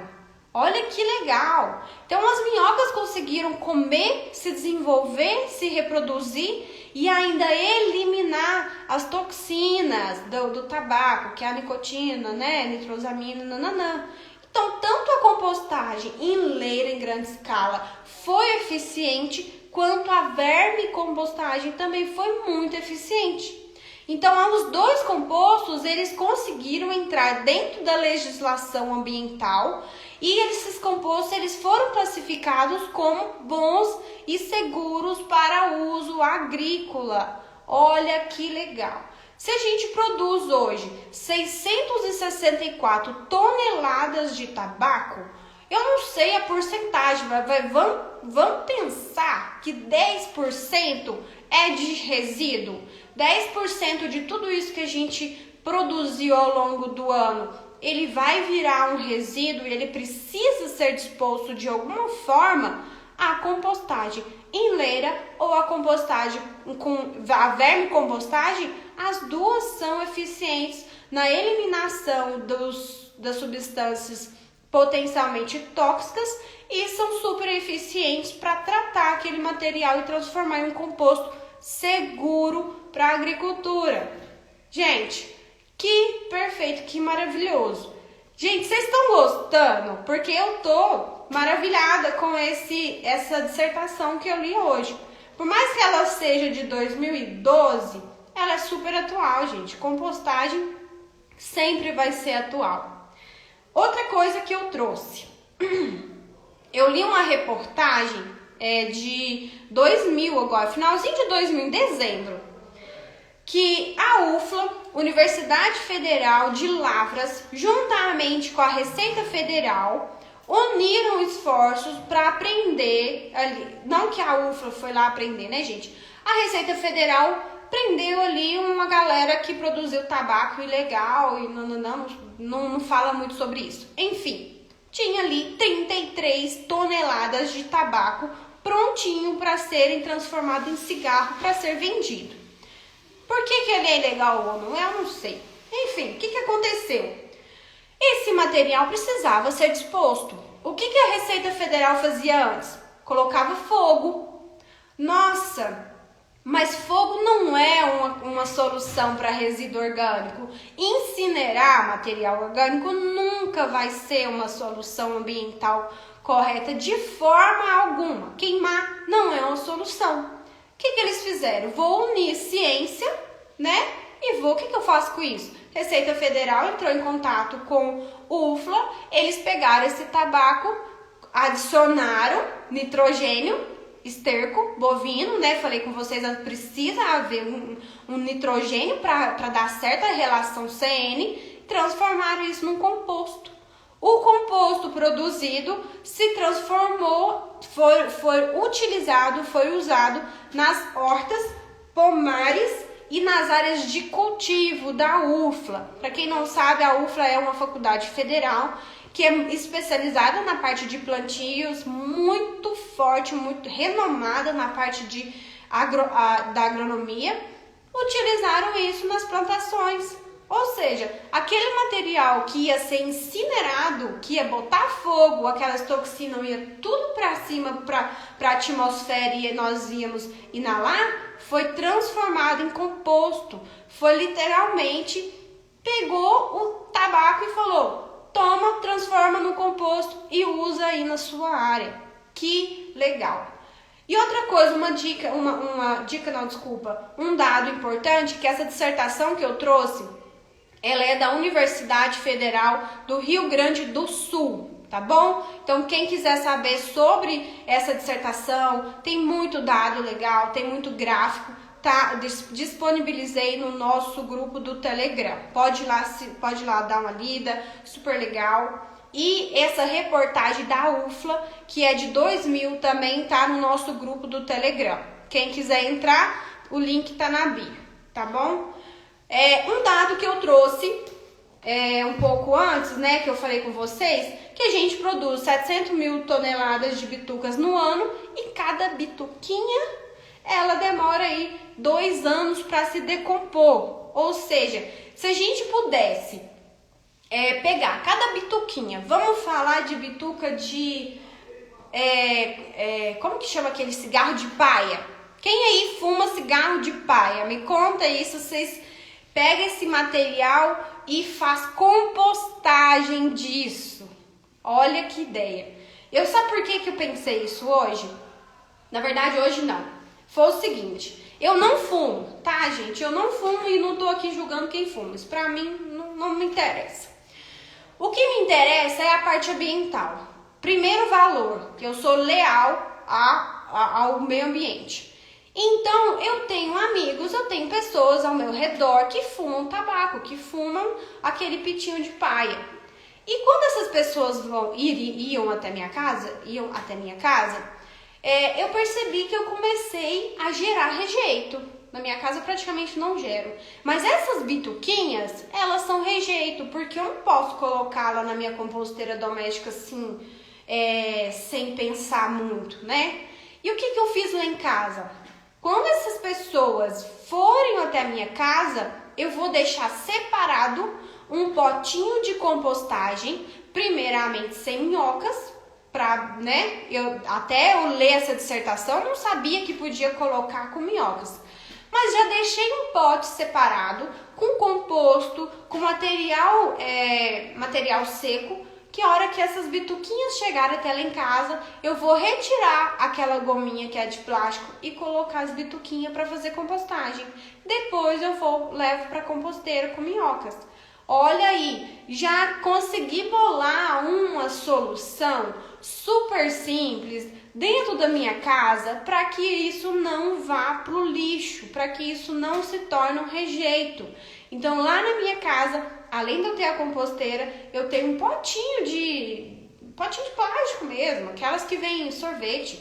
Olha que legal! Então as minhocas conseguiram comer, se desenvolver, se reproduzir e ainda eliminar as toxinas do tabaco, que é a nicotina, né, nitrosamina, nananã. Então, tanto a compostagem em leira em grande escala foi eficiente, quanto a vermicompostagem também foi muito eficiente. Então, os dois compostos, eles conseguiram entrar dentro da legislação ambiental e esses compostos, eles foram classificados como bons e seguros para uso agrícola. Olha que legal! Se a gente produz hoje 664 toneladas de tabaco, eu não sei a porcentagem, mas vamos pensar que 10% é de resíduo. 10% de tudo isso que a gente produziu ao longo do ano, ele vai virar um resíduo e ele precisa ser disposto de alguma forma à compostagem em leira ou a compostagem a vermicompostagem. As duas são eficientes na eliminação das substâncias potencialmente tóxicas e são super eficientes para tratar aquele material e transformar em um composto seguro para a agricultura. Gente, que perfeito, que maravilhoso. Gente, vocês estão gostando? Porque eu tô maravilhada com essa dissertação que eu li hoje. Por mais que ela seja de 2012, ela é super atual, gente. Compostagem sempre vai ser atual. Outra coisa que eu trouxe. Eu li uma reportagem de 2000 agora, finalzinho de 2000, em dezembro, que a UFLA, Universidade Federal de Lavras, juntamente com a Receita Federal, uniram esforços para aprender, não que a UFLA foi lá aprender, né, gente? A Receita Federal prendeu ali uma galera que produziu tabaco ilegal e não fala muito sobre isso. Enfim, tinha ali 33 toneladas de tabaco prontinho para serem transformado em cigarro para ser vendido. Por que ele é ilegal ou não? Eu não sei. Enfim, o que aconteceu? Esse material precisava ser disposto. O que a Receita Federal fazia antes? Colocava fogo. Nossa, Mas fogo não é uma solução para resíduo orgânico. Incinerar material orgânico nunca vai ser uma solução ambiental correta de forma alguma. Queimar não é uma solução. O que eles fizeram? Vou unir ciência, né? E o que eu faço com isso? Receita Federal entrou em contato com o UFLA, eles pegaram esse tabaco, adicionaram nitrogênio, esterco bovino, né? Falei com vocês, precisa haver um nitrogênio para dar certa relação CN, transformaram isso num composto. O composto produzido se transformou, foi utilizado, foi usado nas hortas, pomares e nas áreas de cultivo da UFLA. Para quem não sabe, a UFLA é uma faculdade federal que é especializada na parte de plantios, muito forte, muito renomada na parte da agronomia. Utilizaram isso nas plantações. Ou seja, aquele material que ia ser incinerado, que ia botar fogo, aquelas toxinas ia tudo para cima, para a atmosfera e nós íamos inalar, foi transformado em composto. Foi literalmente, pegou o tabaco e falou, toma, transforma no composto e usa aí na sua área. Que legal! E outra coisa, um dado importante, que essa dissertação que eu trouxe, ela é da Universidade Federal do Rio Grande do Sul, tá bom? Então, quem quiser saber sobre essa dissertação, tem muito dado legal, tem muito gráfico, tá? Disponibilizei no nosso grupo do Telegram. Pode ir lá dar uma lida, super legal. E essa reportagem da UFLA, que é de 2000, também tá no nosso grupo do Telegram. Quem quiser entrar, o link tá na bio, tá bom? Um dado que eu trouxe um pouco antes, né, que eu falei com vocês, que a gente produz 700 mil toneladas de bitucas no ano e cada bituquinha, ela demora aí 2 anos para se decompor. Ou seja, se a gente pudesse pegar cada bituquinha, vamos falar de bituca de, como que chama aquele cigarro de paia? Quem aí fuma cigarro de paia? Me conta isso, vocês pega esse material e faz compostagem disso. Olha que ideia. Sabe por que eu pensei isso hoje? Na verdade, hoje não. Foi o seguinte, eu não fumo, tá, gente? Eu não fumo e não tô aqui julgando quem fuma. Isso pra mim não me interessa. O que me interessa é a parte ambiental. Primeiro valor, que eu sou leal ao meio ambiente. Então, eu tenho amigos, eu tenho pessoas ao meu redor que fumam tabaco, que fumam aquele pitinho de paia. E quando essas pessoas iam até minha casa, eu percebi que eu comecei a gerar rejeito. Na minha casa eu praticamente não gero. Mas essas bituquinhas, elas são rejeito, porque eu não posso colocá-la na minha composteira doméstica assim, sem pensar muito, né? E o que eu fiz lá em casa? Quando essas pessoas forem até a minha casa, eu vou deixar separado um potinho de compostagem, primeiramente sem minhocas, até eu ler essa dissertação, eu não sabia que podia colocar com minhocas. Mas já deixei um pote separado, com composto, com material seco, que a hora que essas bituquinhas chegarem até lá em casa, eu vou retirar aquela gominha que é de plástico e colocar as bituquinhas para fazer compostagem. Depois eu levo para composteira com minhocas. Olha aí, já consegui bolar uma solução super simples dentro da minha casa para que isso não vá pro lixo, para que isso não se torne um rejeito. Então lá na minha casa, além de eu ter a composteira, eu tenho um potinho de plástico mesmo, aquelas que vêm em sorvete.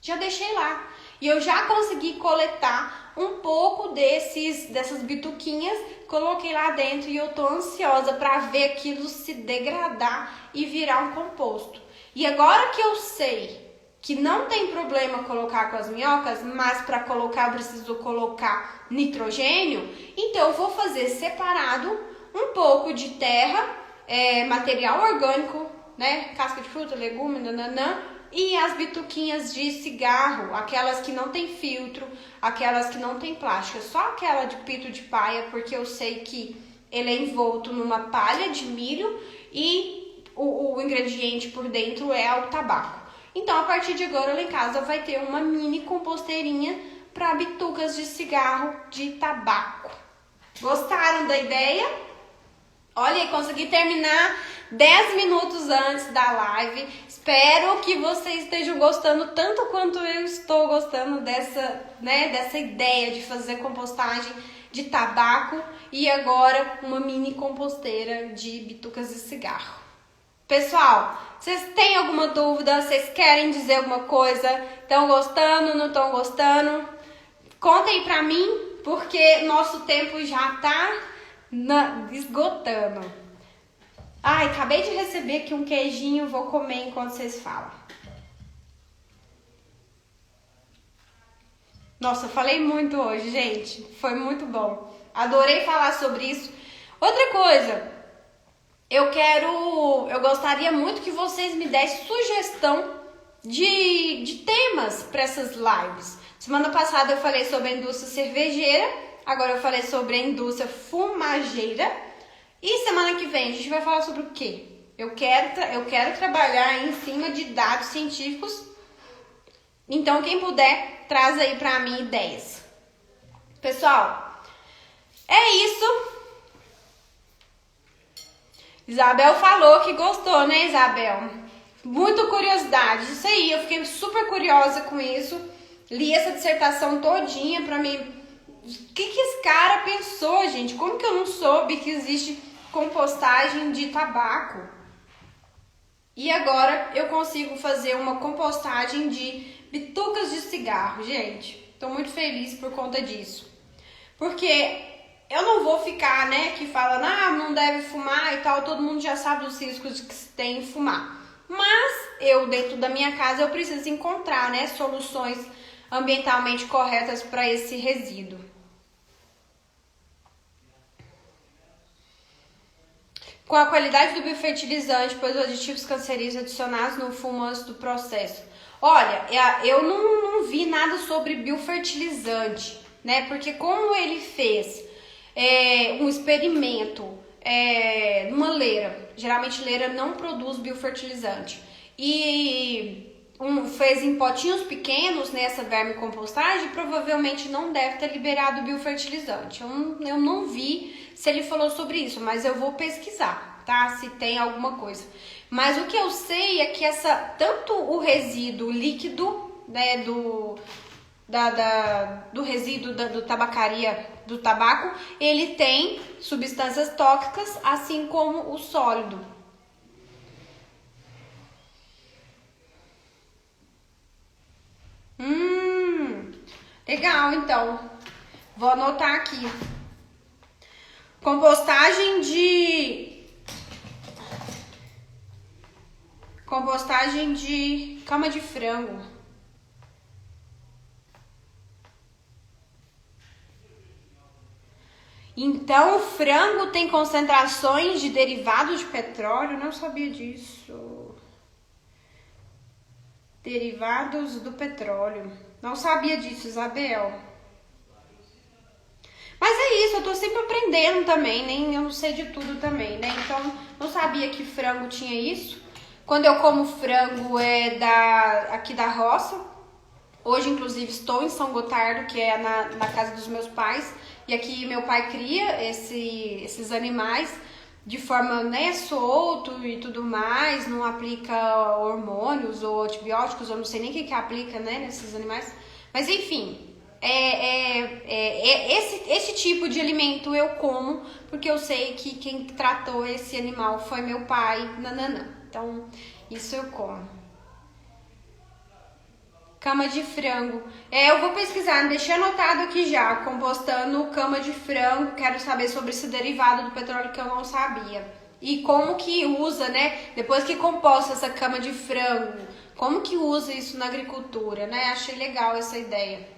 Já deixei lá. E eu já consegui coletar um pouco dessas bituquinhas, coloquei lá dentro e eu tô ansiosa para ver aquilo se degradar e virar um composto. E agora que eu sei que não tem problema colocar com as minhocas, mas para colocar eu preciso colocar nitrogênio, então eu vou fazer separado um pouco de terra, material orgânico, né, casca de fruta, legume, nananã, e as bituquinhas de cigarro, aquelas que não tem filtro, aquelas que não tem plástico, só aquela de pito de paia, porque eu sei que ele é envolto numa palha de milho e o ingrediente por dentro é o tabaco. Então, a partir de agora, lá em casa vai ter uma mini composteirinha para bitucas de cigarro de tabaco. Gostaram da ideia? Olha, consegui terminar 10 minutos antes da live. Espero que vocês estejam gostando tanto quanto eu estou gostando dessa ideia de fazer compostagem de tabaco e agora uma mini composteira de bitucas de cigarro. Pessoal, vocês têm alguma dúvida? Vocês querem dizer alguma coisa? Estão gostando? Não estão gostando? Contem pra mim, porque nosso tempo já tá esgotando. Ai, acabei de receber aqui um queijinho, vou comer enquanto vocês falam. Nossa, eu falei muito hoje, gente. Foi muito bom. Adorei falar sobre isso. Outra coisa, eu gostaria muito que vocês me dessem sugestão de temas para essas lives. Semana passada eu falei sobre a indústria cervejeira, agora eu falei sobre a indústria fumageira. E semana que vem a gente vai falar sobre o quê? Eu quero trabalhar em cima de dados científicos. Então, quem puder, traz aí pra mim ideias. Pessoal, é isso. Isabel falou que gostou, né, Isabel? Muita curiosidade. Isso aí, eu fiquei super curiosa com isso. Li essa dissertação todinha pra mim. O que esse cara pensou, gente? Como que eu não soube que existe compostagem de tabaco? E agora eu consigo fazer uma compostagem de bitucas de cigarro, gente. Tô muito feliz por conta disso. Porque eu não vou ficar, que falando, não deve fumar e tal. Todo mundo já sabe os riscos que se tem em fumar. Mas eu, dentro da minha casa, eu preciso encontrar, soluções ambientalmente corretas para esse resíduo. Com a qualidade do biofertilizante, pois os aditivos cancerígenos adicionados no fumo antes do processo. Olha, eu não vi nada sobre biofertilizante, Porque como ele fez um experimento numa leira, geralmente leira não produz biofertilizante, e fez em potinhos pequenos nessa vermicompostagem, provavelmente não deve ter liberado biofertilizante. Eu não vi se ele falou sobre isso, mas eu vou pesquisar, tá? Se tem alguma coisa. Mas o que eu sei é que tanto o resíduo líquido, do resíduo do tabacaria, do tabaco, ele tem substâncias tóxicas, assim como o sólido. Legal, então. Vou anotar aqui. Compostagem de cama de frango. Então, o frango tem concentrações de derivados de petróleo? Não sabia disso. Derivados do petróleo. Não sabia disso, Isabel. Mas é isso, eu tô sempre aprendendo também, eu não sei de tudo também, Então, não sabia que frango tinha isso. Quando eu como frango aqui da roça. Hoje, inclusive, estou em São Gotardo, que é na casa dos meus pais. E aqui meu pai cria esses animais de forma solto e tudo mais, não aplica hormônios ou antibióticos, eu não sei nem o que aplica, nesses animais. Mas enfim, esse tipo de alimento eu como, porque eu sei que quem tratou esse animal foi meu pai, nananã. Então, isso eu como. Cama de frango. Eu vou pesquisar, deixei anotado aqui já, compostando cama de frango. Quero saber sobre esse derivado do petróleo que eu não sabia. E como que usa, depois que composta essa cama de frango, como que usa isso na agricultura, Achei legal essa ideia.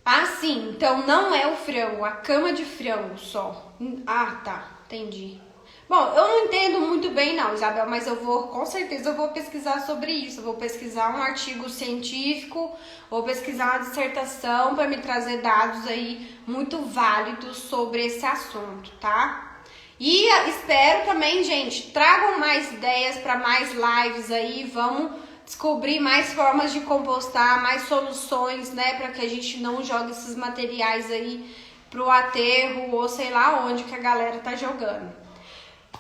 Ah, sim, então não é o frango, a cama de frango só. Ah, tá, entendi. Bom, eu não entendo muito bem não, Isabel, mas com certeza eu vou pesquisar sobre isso. Eu vou pesquisar um artigo científico, vou pesquisar uma dissertação para me trazer dados aí muito válidos sobre esse assunto, tá? E espero também, gente, tragam mais ideias para mais lives aí, vamos descobrir mais formas de compostar, mais soluções, né, para que a gente não jogue esses materiais aí pro aterro ou sei lá onde que a galera tá jogando.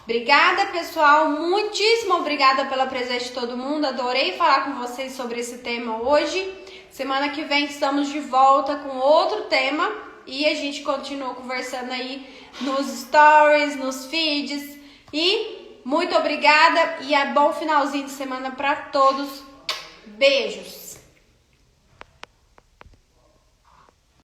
Obrigada, pessoal, muitíssimo obrigada pela presença de todo mundo, adorei falar com vocês sobre esse tema hoje. Semana que vem estamos de volta com outro tema e a gente continua conversando aí nos stories, nos feeds. E muito obrigada e bom finalzinho de semana para todos. Beijos!